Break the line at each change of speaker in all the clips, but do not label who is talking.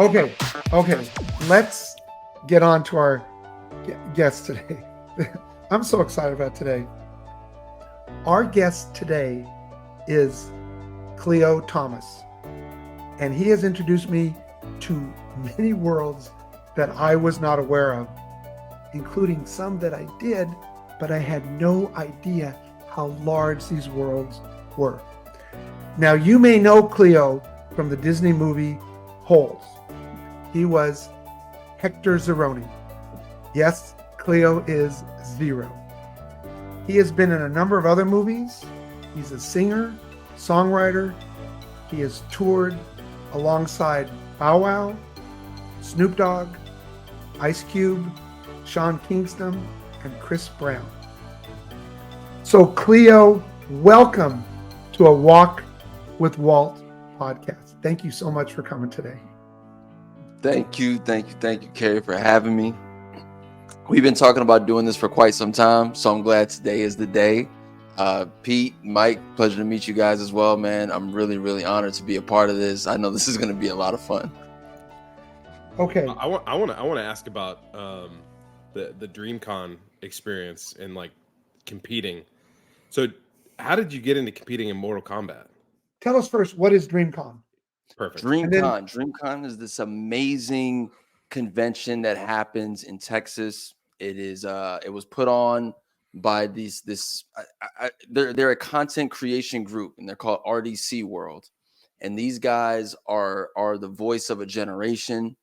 Okay, okay. Let's get on to our guest today. I'm so excited about today. Our guest today is Cleo Thomas, and he has introduced me to many worlds that I was not aware of, including some that I did, but I had no idea how large these worlds were. Now, you may know Cleo from the Disney movie Holes. He was Hector Zeroni. Yes, Cleo is Zero. He has been in a number of other movies. He's a singer, songwriter. He has toured alongside Bow Wow, Snoop Dogg, Ice Cube, Sean Kingston, and Chris Brown. So Cleo, welcome to a Walk with Walt podcast. Thank you so much for coming today.
Thank you, Carrie, for having me. We've been talking about doing this for quite some time, so I'm glad today is the day. Pete, Mike, pleasure to meet you guys as well, man. I'm really, really honored to be a part of this. I know this is going to be a lot of fun.
Okay.
I want to ask about the Dreamcon experience and like competing. So, how did you get into competing in Mortal Kombat?
Tell us first, what is Dreamcon?
Perfect.
Dreamcon is this amazing convention that happens in Texas. It is it was put on by they're a content creation group, and they're called RDC World. And these guys are the voice of a generation.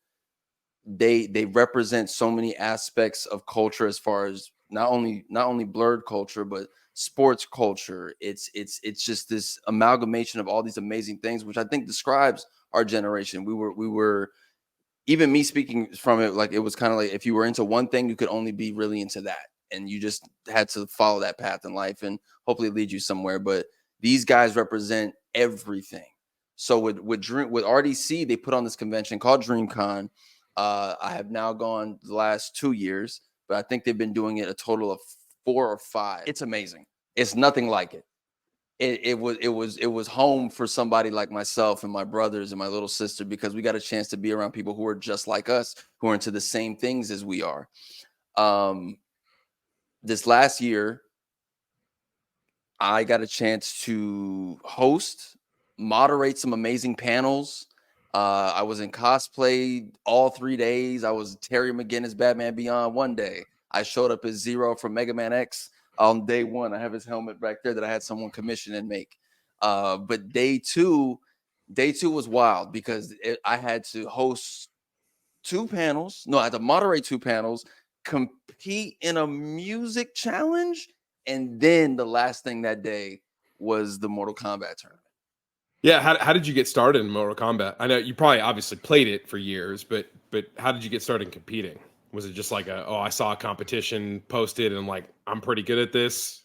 They represent so many aspects of culture, as far as not only blurred culture, but sports culture. It's just this amalgamation of all these amazing things, which I think describes our generation. We were even me speaking from it, like it was kind of like if you were into one thing, you could only be really into that, and you just had to follow that path in life, and hopefully it leads you somewhere. But these guys represent everything. So with RDC, they put on this convention called Dreamcon. I have now gone the last 2 years, but I think they've been doing it a total of 4 or 5. It's amazing. It's nothing like it. It was home for somebody like myself and my brothers and my little sister, because we got a chance to be around people who are just like us, who are into the same things as we are. This last year, I got a chance to host, moderate some amazing panels. I was in cosplay all 3 days. I was Terry McGinnis, Batman Beyond one day. I showed up as Zero from Mega Man X on day one. I have his helmet back there that I had someone commission and make. But day two was wild, because I had to host 2 panels. No, I had to moderate 2 panels, compete in a music challenge, and then the last thing that day was the Mortal Kombat tournament.
Yeah, how did you get started in Mortal Kombat? I know you probably obviously played it for years, but how did you get started competing? Was it just like I saw a competition posted and I'm like, I'm pretty good at this?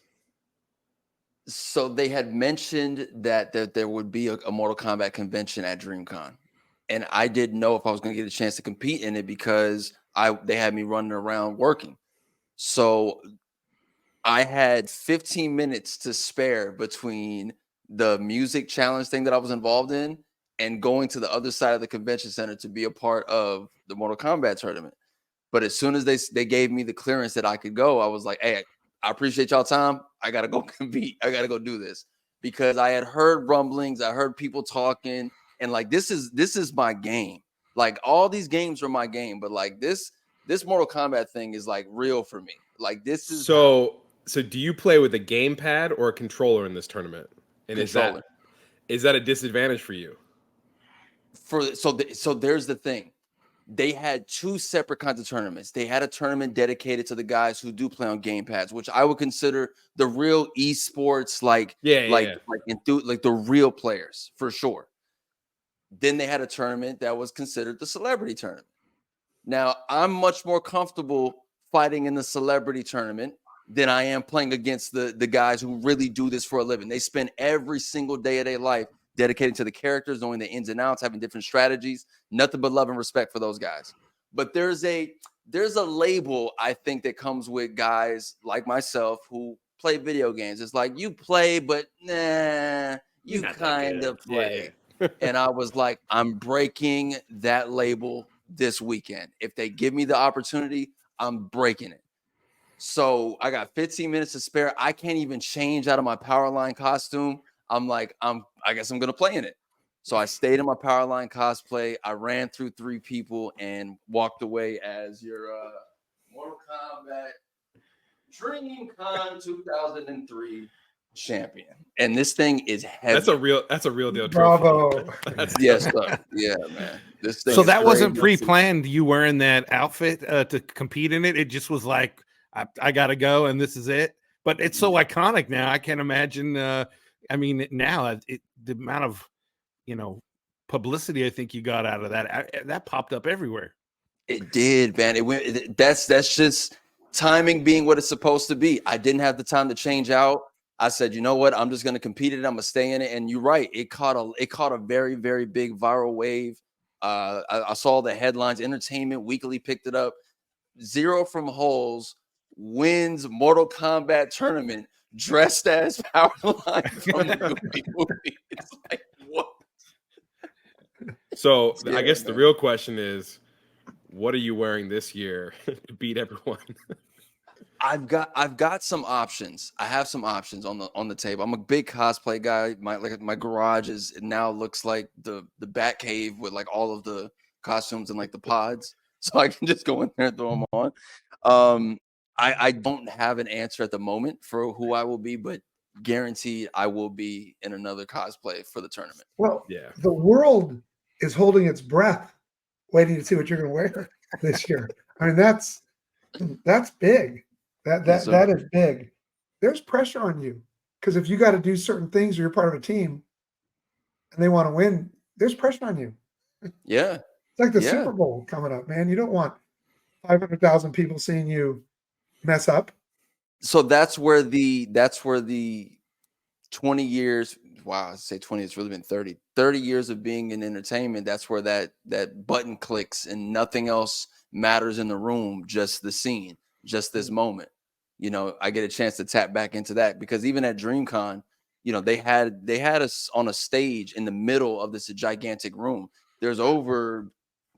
So they had mentioned that there would be a Mortal Kombat convention at Dreamcon, and I didn't know if I was going to get a chance to compete in it, because they had me running around working. So I had 15 minutes to spare between the music challenge thing that I was involved in and going to the other side of the convention center to be a part of the Mortal Kombat tournament. But as soon as they gave me the clearance that I could go, I was like, hey, I appreciate y'all time. I got to go compete. I got to go do this, because I had heard rumblings. I heard people talking, and like, this is my game. Like, all these games are my game, but like this Mortal Kombat thing is like real for me. Like, this is
So do you play with a gamepad or a controller in this tournament? And
controller.
is that a disadvantage for you?
So there's the thing. They had 2 separate kinds of tournaments. They had a tournament dedicated to the guys who do play on gamepads, which I would consider the real esports, like the real players for sure. Then they had a tournament that was considered the celebrity tournament. Now, I'm much more comfortable fighting in the celebrity tournament than I am playing against the guys who really do this for a living. They spend every single day of their life dedicated to the characters, knowing the ins and outs, having different strategies. Nothing but love and respect for those guys. But there's a label, I think, that comes with guys like myself who play video games. It's like, you play, but nah, you kind of play. And I was like, I'm breaking that label this weekend. If they give me the opportunity, I'm breaking it. So I got 15 minutes to spare. I can't even change out of my Powerline costume. I'm like, I guess I'm gonna play in it. So I stayed in my Powerline cosplay. I ran through 3 people and walked away as your Mortal Kombat Dreamcon 2003 champion. And this thing is heavy.
That's a real deal trophy.
Bravo.
Yes, sir. Yeah, man. This thing
So
is
that wasn't
crazy.
pre-planned. You wearing that outfit to compete in it. It just was like, I got to go, and this is it. But it's so iconic now. I can't imagine. I mean, now the amount of publicity I think you got out of that popped up everywhere.
It did, man. It went. That's just timing being what it's supposed to be. I didn't have the time to change out. I said, you know what? I'm just going to compete in it. I'm going to stay in it. And you're right. It caught a very, very big viral wave. I saw the headlines. Entertainment Weekly picked it up. Zero from Holes wins Mortal Kombat tournament dressed as Powerline from the Goofy movie. It's like, what?
So
Yeah,
I guess the
man.
real question is, what are you wearing this year to beat everyone?
I've got some options. I have some options on the table. I'm a big cosplay guy. My garage it now looks like the Bat Cave with like all of the costumes and like the pods, so I can just go in there and throw them on. I don't have an answer at the moment for who I will be, but guaranteed I will be in another cosplay for the tournament.
Well,
Yeah.
the world is holding its breath, waiting to see what you're going to wear this year. I mean, that's big.
Yes, sir.
That is big. There's pressure on you because if you got to do certain things or you're part of a team and they want to win, there's pressure on you.
Yeah.
It's like the
Yeah.
Super Bowl coming up, man. You don't want 500,000 people seeing you mess up.
So that's where the 20 years, wow, I say 20, it's really been 30 years of being in entertainment. That's where that button clicks and nothing else matters in the room, just the scene, just this moment. I get a chance to tap back into that because even at Dreamcon, they had us on a stage in the middle of this gigantic room. There's over,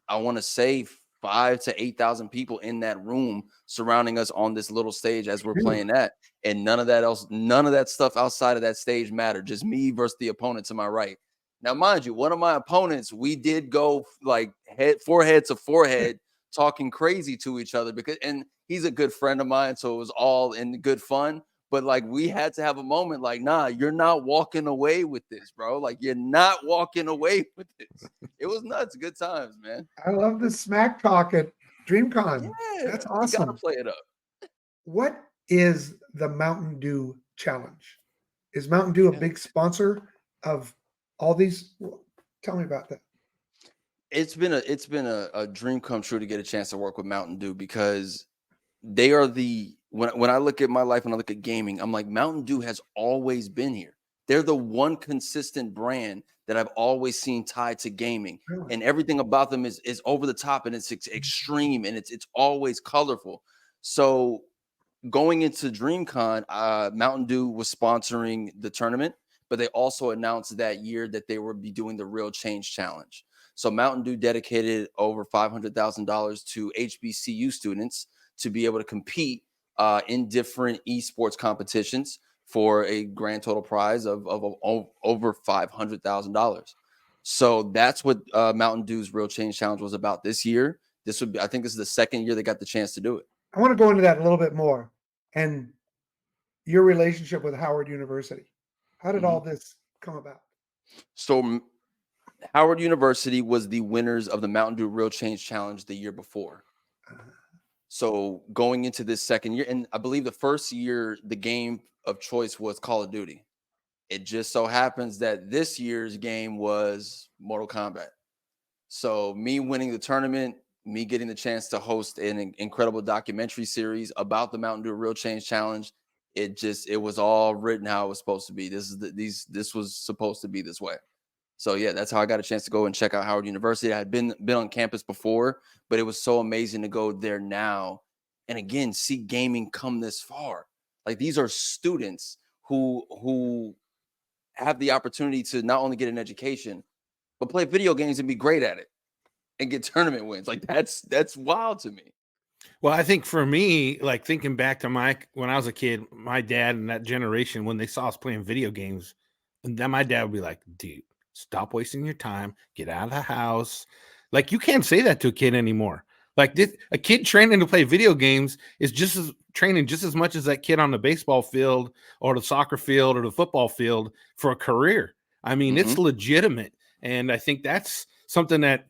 I want to say 5,000 to 8,000 people in that room surrounding us on this little stage as we're playing that. And none of that stuff outside of that stage mattered. Just me versus the opponent to my right. Now, mind you, one of my opponents, we did go like forehead to forehead talking crazy to each other and he's a good friend of mine. So it was all in good fun. But like we had to have a moment like, nah, you're not walking away with this, bro. Like you're not walking away with this. It was nuts. Good times, man.
I love the smack talk at Dreamcon.
Yeah,
That's
you
awesome.
gotta play it up.
What is the Mountain Dew Challenge? Is Mountain Dew a big sponsor of all these? Tell me about that.
It's been a dream come true to get a chance to work with Mountain Dew because they are when I look at my life and I look at gaming, I'm like, Mountain Dew has always been here. They're the one consistent brand that I've always seen tied to gaming,
Really?
and everything about them is over the top and it's extreme and it's always colorful. So going into DreamCon, Mountain Dew was sponsoring the tournament, but they also announced that year that they would be doing the Real Change Challenge. So Mountain Dew dedicated over $500,000 to HBCU students to be able to compete in different esports competitions for a grand total prize of over $500,000. So that's what Mountain Dew's Real Change Challenge was about this year. I think this is the second year they got the chance to do it.
I want to go into that a little bit more and your relationship with Howard University. How did all this come about?
So Howard University was the winners of the Mountain Dew Real Change Challenge the year before. So going into this second year, and I believe the first year, the game of choice was Call of Duty. It just so happens that this year's game was Mortal Kombat. So me winning the tournament, me getting the chance to host an incredible documentary series about the Mountain Dew Real Change Challenge, it was all written how it was supposed to be. This was supposed to be this way. So yeah, that's how I got a chance to go and check out Howard University. I had been on campus before, but it was so amazing to go there now and again see gaming come this far. Like these are students who have the opportunity to not only get an education, but play video games and be great at it and get tournament wins. Like that's wild to me.
Well, I think for me, like thinking back to when I was a kid, my dad and that generation, when they saw us playing video games, and then my dad would be like, dude, stop wasting your time, get out of the house. Like, you can't say that to a kid anymore. Like, a kid training to play video games is training just as much as that kid on the baseball field or the soccer field or the football field for a career. I mean, it's legitimate. And I think that's something that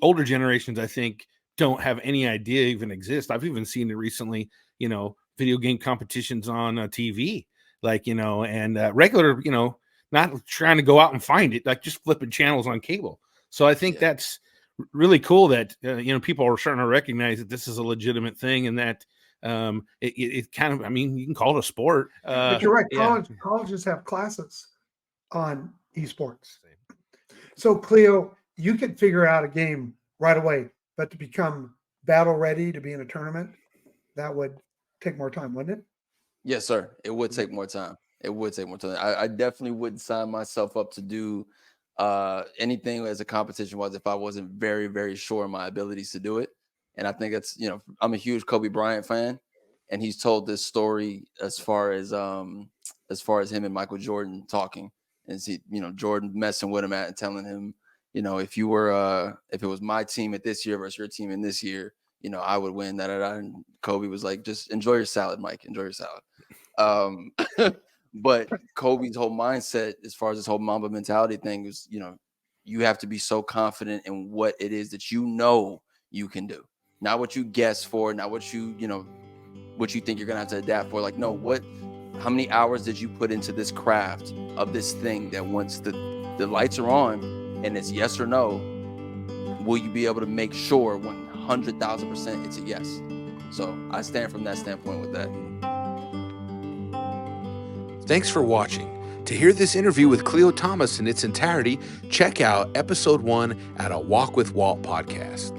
older generations, I think, don't have any idea even exist. I've even seen it recently, video game competitions on TV, like, and regular, not trying to go out and find it, like just flipping channels on cable. So I think that's really cool that, people are starting to recognize that this is a legitimate thing, and that it kind of, I mean, you can call it a sport.
But you're right. Colleges have classes on esports. So Cleo, you could figure out a game right away, but to become battle ready to be in a tournament, that would take more time, wouldn't it?
Yes, sir. It would take more time. It would take more time. I definitely wouldn't sign myself up to do anything as a competition was if I wasn't very, very sure in my abilities to do it. And I think that's, I'm a huge Kobe Bryant fan, and he's told this story as far as him and Michael Jordan talking, and Jordan messing with him and telling him, if it was my team at this year versus your team in this year, I would win. And Kobe was like, just enjoy your salad, Mike. Enjoy your salad. But Kobe's whole mindset, as far as this whole Mamba mentality thing, is, you have to be so confident in what it is that you can do, not what you guess for, not what what you think you're gonna have to adapt for. Like, no, how many hours did you put into this craft of this thing that once the lights are on and it's yes or no, will you be able to make sure 100,000% it's a yes? So I stand from that standpoint with that.
Thanks for watching. To hear this interview with Cleo Thomas in its entirety, check out episode 1 at a Walk with Walt podcast.